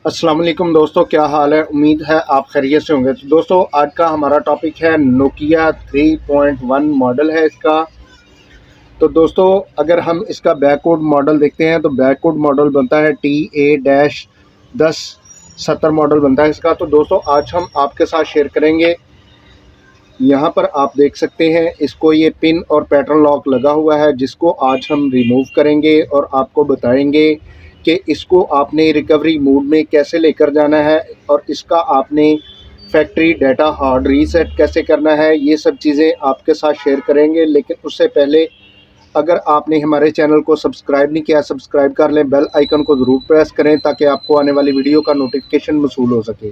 अस्सलाम वालेकुम दोस्तों, क्या हाल है। उम्मीद है आप खैरियत से होंगे। तो दोस्तों आज का हमारा टॉपिक है नोकिया 3.1 मॉडल है इसका। तो दोस्तों अगर हम इसका बैकवर्ड मॉडल देखते हैं तो बैकवर्ड मॉडल बनता है TA-1070 मॉडल बनता है इसका। तो दोस्तों आज हम आपके साथ शेयर करेंगे। यहाँ पर आप देख सकते हैं इसको, ये पिन और पैटर्न लॉक लगा हुआ है जिसको आज हम रिमूव करेंगे और आपको बताएंगे कि इसको आपने रिकवरी मोड में कैसे लेकर जाना है और इसका आपने फैक्ट्री डाटा हार्ड रीसेट कैसे करना है। ये सब चीज़ें आपके साथ शेयर करेंगे। लेकिन उससे पहले अगर आपने हमारे चैनल को सब्सक्राइब नहीं किया, सब्सक्राइब कर लें, बेल आइकन को ज़रूर प्रेस करें ताकि आपको आने वाली वीडियो का नोटिफिकेशन मौसूल हो सके।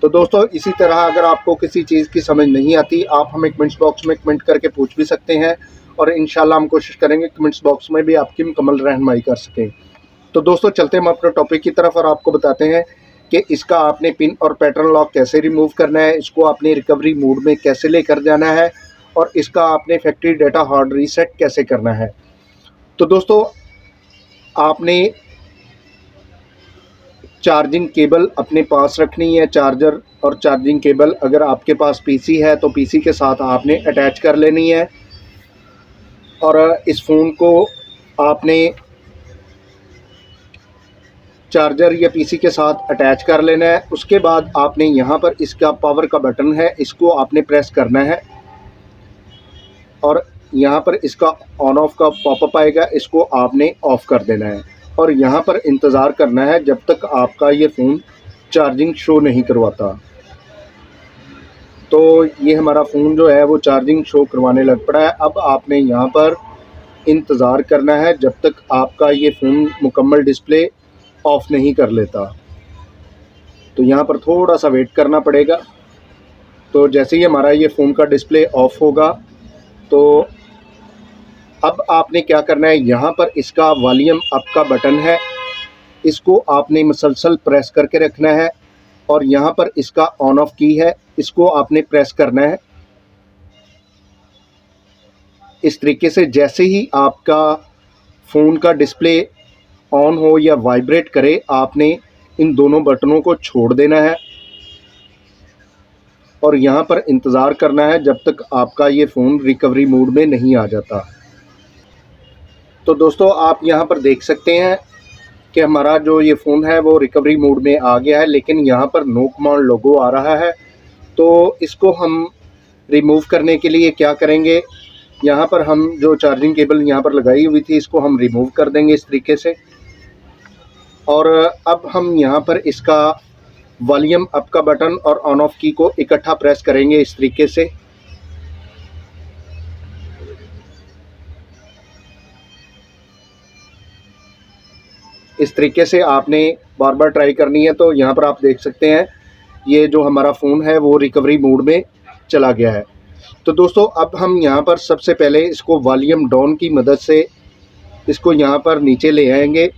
तो दोस्तों इसी तरह अगर आपको किसी चीज़ की समझ नहीं आती, आप हमें कमेंट्स बॉक्स में कमेंट करके पूछ भी सकते हैं और इंशाल्लाह हम कोशिश करेंगे कमेंट्स बॉक्स में भी आपकी मुकम्मल रहनुमाई कर सकें। तो दोस्तों चलते हम अपने टॉपिक की तरफ और आपको बताते हैं कि इसका आपने पिन और पैटर्न लॉक कैसे रिमूव करना है, इसको आपने रिकवरी मोड में कैसे लेकर जाना है और इसका आपने फैक्ट्री डाटा हार्ड रीसेट कैसे करना है। तो दोस्तों आपने चार्जिंग केबल अपने पास रखनी है, चार्जर और चार्जिंग केबल। अगर आपके पास पीसी है तो पीसी के साथ आपने अटैच कर लेनी है और इस फ़ोन को आपने चार्जर या पीसी के साथ अटैच कर लेना है। उसके बाद आपने यहाँ पर इसका पावर का बटन है, इसको आपने प्रेस करना है और यहाँ पर इसका ऑन ऑफ का पॉपअप आएगा, इसको आपने ऑफ़ कर देना है और यहाँ पर इंतज़ार करना है जब तक आपका ये फ़ोन चार्जिंग शो नहीं करवाता। तो ये हमारा फ़ोन जो है वो चार्जिंग शो करवाने लग पड़ा है। अब आपने यहाँ पर इंतज़ार करना है जब तक आपका ये फ़ोन मुकम्मल डिस्प्ले ऑफ़ नहीं कर लेता। तो यहाँ पर थोड़ा सा वेट करना पड़ेगा। तो जैसे ही हमारा ये फ़ोन का डिस्प्ले ऑफ़ होगा तो अब आपने क्या करना है, यहाँ पर इसका वॉल्यूम अप का बटन है, इसको आपने मुसलसल प्रेस करके रखना है और यहाँ पर इसका ऑन ऑफ की है, इसको आपने प्रेस करना है इस तरीके से। जैसे ही आपका फ़ोन का डिस्प्ले ऑन हो या वाइब्रेट करे, आपने इन दोनों बटनों को छोड़ देना है और यहाँ पर इंतज़ार करना है जब तक आपका ये फ़ोन रिकवरी मोड में नहीं आ जाता। तो दोस्तों आप यहाँ पर देख सकते हैं कि हमारा जो ये फ़ोन है वो रिकवरी मोड में आ गया है, लेकिन यहाँ पर नो कमांड लोगो आ रहा है। तो इसको हम रिमूव करने के लिए क्या करेंगे, यहाँ पर हम जो चार्जिंग केबल यहाँ पर लगाई हुई थी इसको हम रिमूव कर देंगे इस तरीके से। और अब हम यहाँ पर इसका वॉल्यूम अप का बटन और ऑन ऑफ की को इकट्ठा प्रेस करेंगे इस तरीके से। इस तरीके से आपने बार बार ट्राई करनी है। तो यहाँ पर आप देख सकते हैं ये जो हमारा फ़ोन है वो रिकवरी मोड में चला गया है। तो दोस्तों अब हम यहाँ पर सबसे पहले इसको वॉल्यूम डाउन की मदद से इसको यहाँ पर नीचे ले आएंगे।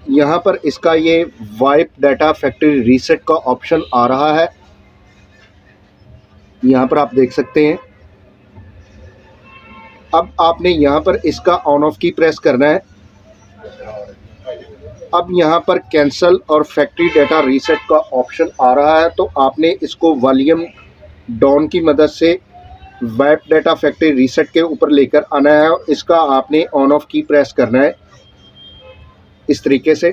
यहाँ पर इसका ये वाइप डाटा फैक्ट्री रीसेट का ऑप्शन आ रहा है, यहाँ पर आप देख सकते हैं। अब आपने यहाँ पर इसका ऑन ऑफ की प्रेस करना है। अब यहाँ पर कैंसल और फैक्ट्री डाटा रीसेट का ऑप्शन आ रहा है, तो आपने इसको वॉल्यूम डाउन की मदद से वाइप डाटा फैक्ट्री रीसेट के ऊपर लेकर आना है और इसका आपने ऑन ऑफ की प्रेस करना है इस तरीके से।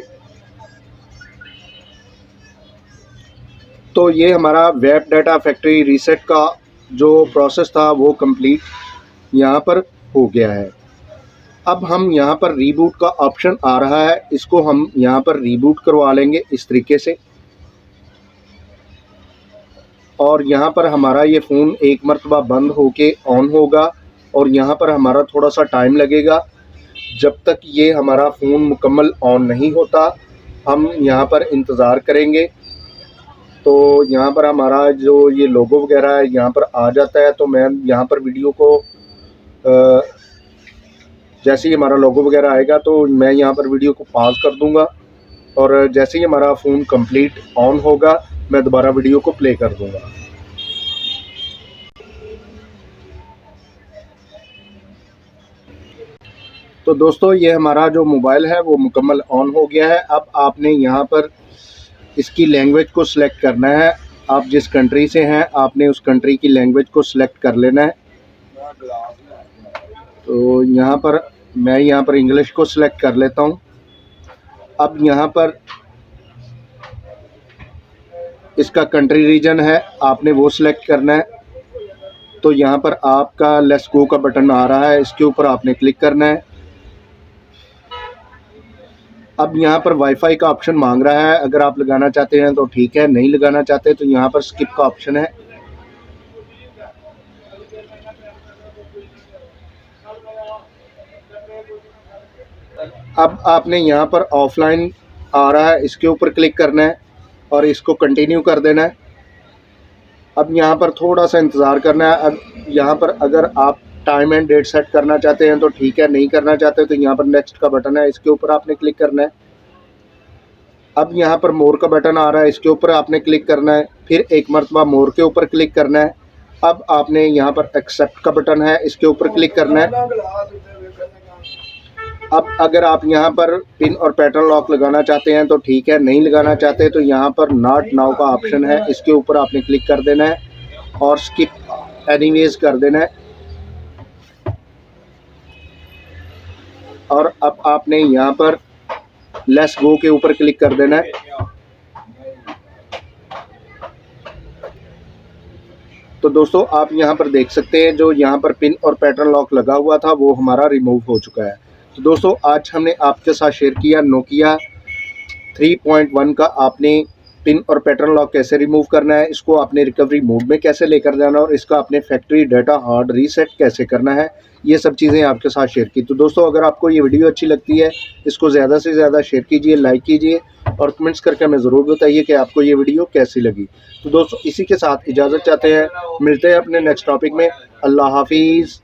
तो ये हमारा वेब डाटा फैक्ट्री रीसेट का जो प्रोसेस था वो कंप्लीट यहाँ पर हो गया है। अब हम यहाँ पर रीबूट का ऑप्शन आ रहा है, इसको हम यहाँ पर रीबूट करवा लेंगे इस तरीके से। और यहाँ पर हमारा ये फ़ोन एक मरतबा बंद होके ऑन होगा और यहाँ पर हमारा थोड़ा सा टाइम लगेगा। जब तक ये हमारा फ़ोन मुकम्मल ऑन नहीं होता हम यहाँ पर इंतज़ार करेंगे। तो यहाँ पर हमारा जो ये लोगो वगैरह है यहाँ पर आ जाता है। तो मैं यहाँ पर वीडियो को जैसे ही हमारा लोगो वगैरह आएगा तो मैं यहाँ पर वीडियो को पॉज कर दूँगा और जैसे ही हमारा फ़ोन कंप्लीट ऑन होगा मैं दोबारा वीडियो को प्ले कर दूँगा। तो दोस्तों ये हमारा जो मोबाइल है वो मुकम्मल ऑन हो गया है। अब आपने यहाँ पर इसकी लैंग्वेज को सिलेक्ट करना है। आप जिस कंट्री से हैं आपने उस कंट्री की लैंग्वेज को सिलेक्ट कर लेना है। तो यहाँ पर मैं यहाँ पर इंग्लिश को सिलेक्ट कर लेता हूँ। अब यहाँ पर इसका कंट्री रीजन है, आपने वो सिलेक्ट करना है। तो यहाँ पर आपका लेट्स गो का बटन आ रहा है, इसके ऊपर आपने क्लिक करना है। अब यहाँ पर वाईफाई का ऑप्शन मांग रहा है, अगर आप लगाना चाहते हैं तो ठीक है, नहीं लगाना चाहते तो यहाँ पर स्किप का ऑप्शन है। अब आपने यहाँ पर ऑफलाइन आ रहा है, इसके ऊपर क्लिक करना है और इसको कंटिन्यू कर देना है। अब यहाँ पर थोड़ा सा इंतज़ार करना है। अब यहाँ पर अगर आप टाइम एंड डेट सेट करना चाहते हैं तो ठीक है, नहीं करना चाहते तो यहाँ पर नेक्स्ट का बटन है, इसके ऊपर आपने क्लिक करना है। अब यहाँ पर मोर का बटन आ रहा है, इसके ऊपर आपने क्लिक करना है, फिर एक मरतबा मोर के ऊपर क्लिक करना है। अब आपने यहाँ पर एक्सेप्ट का बटन है, इसके ऊपर क्लिक करना है। अब अगर आप यहाँ पर पिन और पैटर्न लॉक लगाना चाहते हैं तो ठीक है, नहीं लगाना चाहते तो यहाँ पर नॉट नाउ का ऑप्शन है, इसके ऊपर आपने क्लिक कर देना है और स्किप एनीवेज कर देना है। और अब आपने यहाँ पर लेट्स गो के ऊपर क्लिक कर देना है। तो दोस्तों आप यहाँ पर देख सकते हैं जो यहाँ पर पिन और पैटर्न लॉक लगा हुआ था वो हमारा रिमूव हो चुका है। तो दोस्तों आज हमने आपके साथ शेयर किया नोकिया 3.1 का आपने पिन और पैटर्न लॉक कैसे रिमूव करना है, इसको आपने रिकवरी मोड में कैसे लेकर जाना और इसका अपने फैक्ट्री डाटा हार्ड रीसेट कैसे करना है, ये सब चीज़ें आपके साथ शेयर की। तो दोस्तों अगर आपको ये वीडियो अच्छी लगती है इसको ज़्यादा से ज़्यादा शेयर कीजिए, लाइक कीजिए और कमेंट्स करके हमें ज़रूर बताइए कि आपको ये वीडियो कैसी लगी। तो दोस्तों इसी के साथ इजाज़त चाहते हैं, मिलते हैं अपने नेक्स्ट टॉपिक में। अल्लाह हाफिज़।